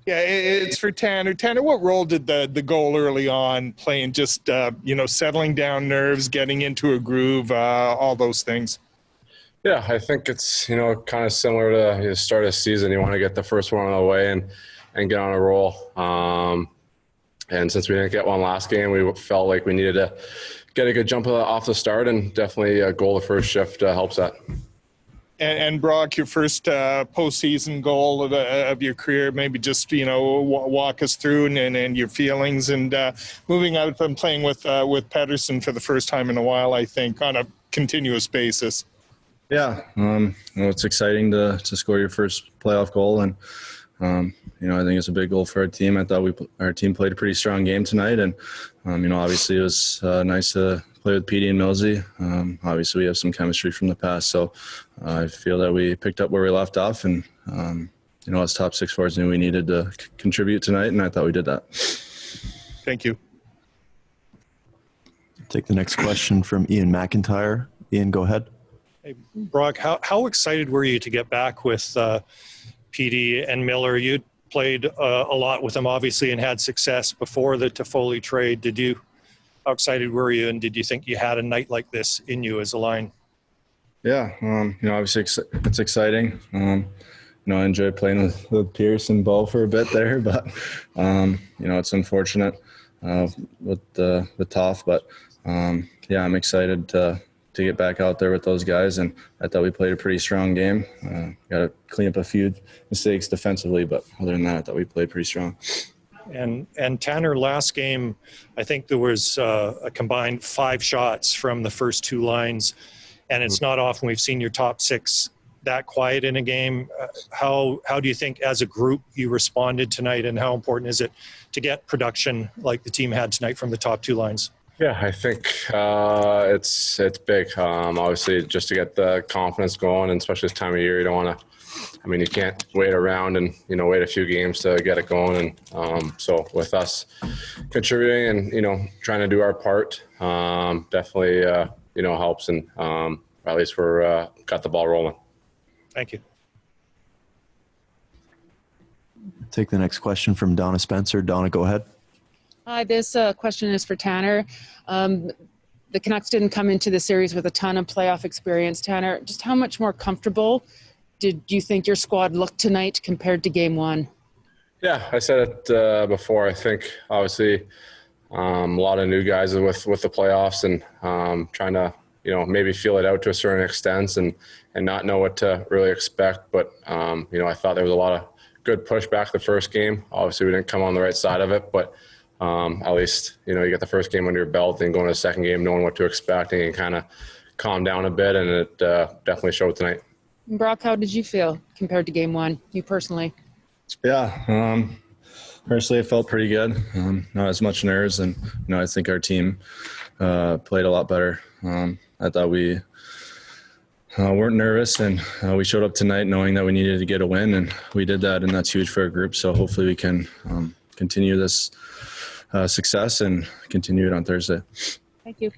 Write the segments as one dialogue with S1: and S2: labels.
S1: Yeah, it's for Tanner. Tanner, what role did the goal early on play in just, settling down nerves, getting into a groove, all those things?
S2: Yeah, I think it's, kind of similar to the start of the season. You want to get the first one out of the way and get on a roll. And since we didn't get one last game, we felt like we needed to get a good jump off the start, and definitely a goal the first shift helps that.
S1: And Brock, your first postseason goal of your career, maybe just walk us through and your feelings, and moving out from playing with Pearson for the first time in a while, I think, on a continuous basis.
S3: Yeah, it's exciting to score your first playoff goal, and I think it's a big goal for our team. I thought our team played a pretty strong game tonight, and obviously it was nice to play with Petey and Millsy. Obviously we have some chemistry from the past, so I feel that we picked up where we left off, and as top six forwards knew we needed to contribute tonight, and I thought we did that.
S1: Thank you.
S4: Take the next question from Ian McIntyre. Ian, go ahead.
S5: Hey, Brock, how excited were you to get back with Petey and Miller? You played a lot with them, obviously, and had success before the Toffoli trade. How excited were you, and did you think you had a night like this in you as a line?
S3: Yeah, obviously it's exciting. I enjoyed playing with Pearson and Bo for a bit there, but it's unfortunate with the Toff. But I'm excited to get back out there with those guys, and I thought we played a pretty strong game. Got to clean up a few mistakes defensively, but other than that, I thought we played pretty strong.
S5: And Tanner, last game, I think there was a combined 5 shots from the first 2 lines, and it's not often we've seen your top 6 that quiet in a game. How do you think as a group you responded tonight, and how important is it to get production like the team had tonight from the top 2 lines?
S2: Yeah, I think it's big. Obviously, just to get the confidence going, and especially this time of year, you don't want to. You can't wait around and wait a few games to get it going. And so with us contributing and trying to do our part, definitely helps, and at least we're got the ball rolling.
S5: Thank you.
S4: Take the next question from Donna Spencer. Donna, go ahead.
S6: Hi, this question is for Tanner. The Canucks didn't come into the series with a ton of playoff experience. Tanner, just how much more comfortable did you think your squad looked tonight compared to Game 1?
S2: Yeah, I said it before. I think obviously a lot of new guys with the playoffs, and trying to maybe feel it out to a certain extent and not know what to really expect. But I thought there was a lot of good pushback the first game. Obviously we didn't come on the right side of it, but at least you get the first game under your belt and going to the second game knowing what to expect, and kind of calm down a bit, and it definitely showed tonight.
S6: Brock, how did you feel compared to Game 1, you personally?
S3: Yeah, personally, it felt pretty good. Not as much nerves, and I think our team played a lot better. I thought we weren't nervous, and we showed up tonight knowing that we needed to get a win, and we did that, and that's huge for our group. So hopefully we can continue this success and continue it on Thursday.
S6: Thank you.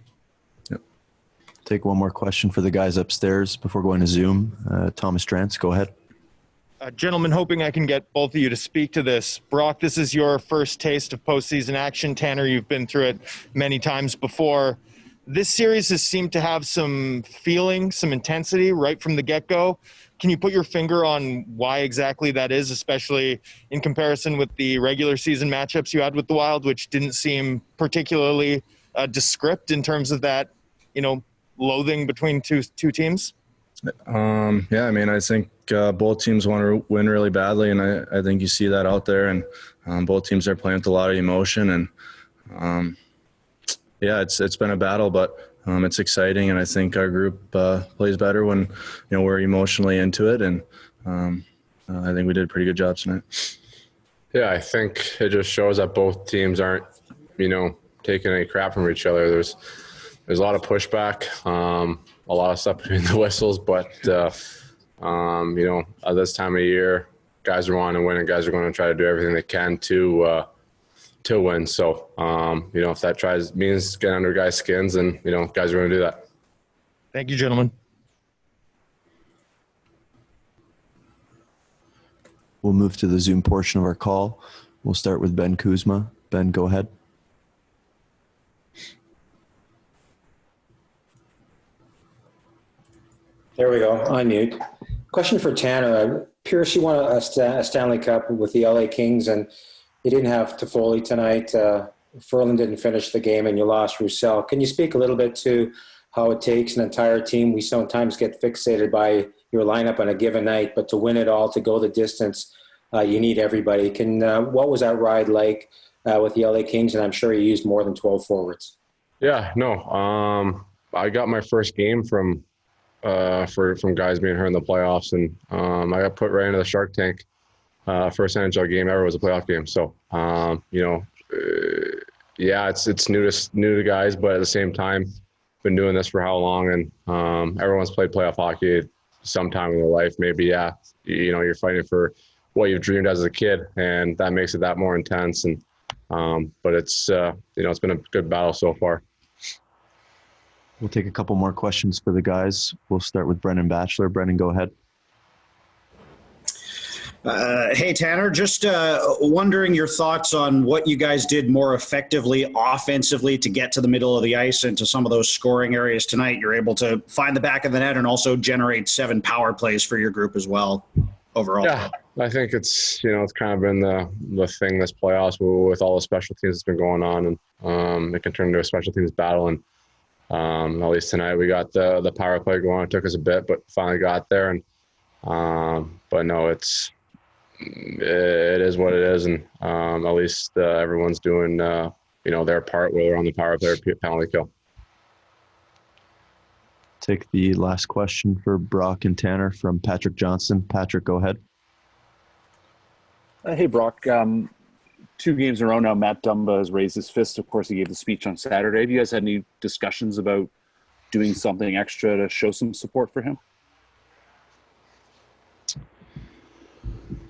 S4: Take one more question for the guys upstairs before going to Zoom. Thomas Drance, go ahead.
S1: Gentlemen, hoping I can get both of you to speak to this. Brock, this is your first taste of postseason action. Tanner, you've been through it many times before. This series has seemed to have some feeling, some intensity right from the get-go. Can you put your finger on why exactly that is, especially in comparison with the regular season matchups you had with the Wild, which didn't seem particularly descript in terms of that, loathing between two teams?
S3: I think both teams want to win really badly, and I think you see that out there, and both teams are playing with a lot of emotion, and it's been a battle, but it's exciting, and I think our group plays better when we're emotionally into it, and I think we did a pretty good job tonight.
S2: Yeah, I think it just shows that both teams aren't taking any crap from each other. There's a lot of pushback, a lot of stuff between the whistles, but at this time of year, guys are wanting to win, and guys are going to try to do everything they can to win. So, if that means getting under guys' skins, and guys are going to do that.
S1: Thank you, gentlemen.
S4: We'll move to the Zoom portion of our call. We'll start with Ben Kuzma. Ben, go ahead.
S7: There we go. Unmute. Question for Tanner. Pearson won a Stanley Cup with the LA Kings, and you didn't have Toffoli tonight. Ferland didn't finish the game, and you lost Roussel. Can you speak a little bit to how it takes an entire team? We sometimes get fixated by your lineup on a given night, but to win it all, to go the distance, you need everybody. What was that ride like with the LA Kings? And I'm sure you used more than 12 forwards.
S2: Yeah, no. I got my first game from guys being hurt in the playoffs, and I got put right into the Shark Tank. First NHL game ever was a playoff game. So, yeah, it's new to guys, but at the same time, been doing this for how long, and everyone's played playoff hockey sometime in their life. Maybe, yeah, you're fighting for what you've dreamed as a kid, and that makes it that more intense. And but it's it's been a good battle so far.
S4: We'll take a couple more questions for the guys. We'll start with Brendan Batchelor. Brendan, go ahead.
S8: Hey, Tanner, just wondering your thoughts on what you guys did more effectively offensively to get to the middle of the ice and to some of those scoring areas tonight. You're able to find the back of the net and also generate 7 power plays for your group as well overall.
S2: Yeah, I think it's kind of been the thing this playoffs with all the special teams that's been going on, and it can turn into a special teams battle. And at least tonight we got the power play going. It took us a bit, but finally got there. And but no, it is what it is, and at least everyone's doing their part, whether on the power play or penalty kill.
S4: Take the last question for Brock and Tanner from Patrick Johnson. Patrick, go ahead.
S9: Hey, Brock. 2 games in a row now, Matt Dumba has raised his fist. Of course, he gave the speech on Saturday. Have you guys had any discussions about doing something extra to show some support for him?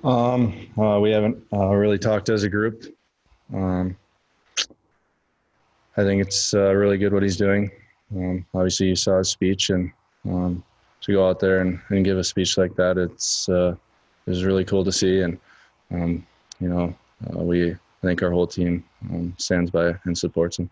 S3: We haven't really talked as a group. I think it's really good what he's doing. Obviously, you saw his speech, and to go out there and give a speech like that, it's really cool to see. And I think our whole team stands by and supports him.